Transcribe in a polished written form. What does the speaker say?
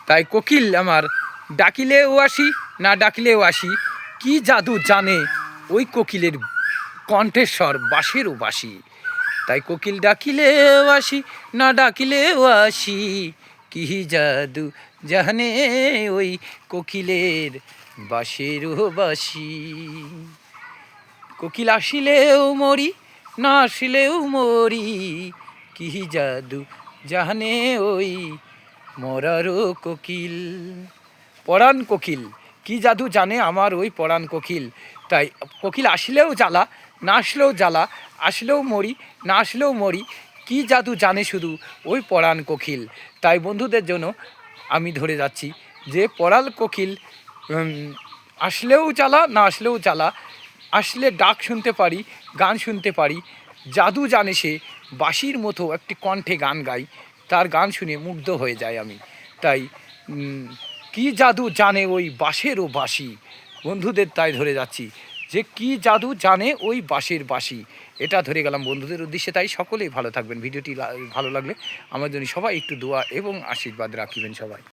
তাই কোকিল আমার ডাকিলেও আসি না ডাকিলেও আসি, কি জাদু জানে ওই কোকিলের কণ্ঠস্বর বাঁশেরও বাঁশি। তাই কোকিল ডাকিলেও আসি না ডাকিলেও আসি, কি জাদু জানে ওই কোকিলের বাঁশেরও বাঁশি। কোকিল আসিলেও মরি না আসিলেও মরি, কি জাদু জানে ওই মরারও কোকিল। পরাণ কোকিল, কি জাদু জানে আমার ওই পরাণ কোকিল। তাই কোকিল আসলেও জ্বালা না আসলেও জ্বালা, আসলেও মরি না আসলেও মরি, কি জাদু জানে শুধু ওই পরাণ কোকিল। তাই বন্ধুদের জন্য আমি ধরে যাচ্ছি যে পরাণ কোকিল আসলেও জ্বালা না আসলেও জ্বালা, আসলে ডাক শুনতে পারি, গান শুনতে পারি, জাদু জানে সে, বাঁশির মতো একটি কণ্ঠে গান গায়, তার গান শুনে মুগ্ধ হয়ে যায় আমি। তাই কি জাদু জানে ওই বাঁশেরও বাঁশি। বন্ধুদের তাই ধরে যাচ্ছি যে কি জাদু জানে ওই বাঁশের বাঁশি, এটা ধরে গেলাম বন্ধুদের উদ্দেশ্যে। তাই সকলেই ভালো থাকবেন। ভিডিওটি ভালো লাগলে আমার জন্য সবাই একটু দোয়া এবং আশীর্বাদ রাখিবেন সবাই।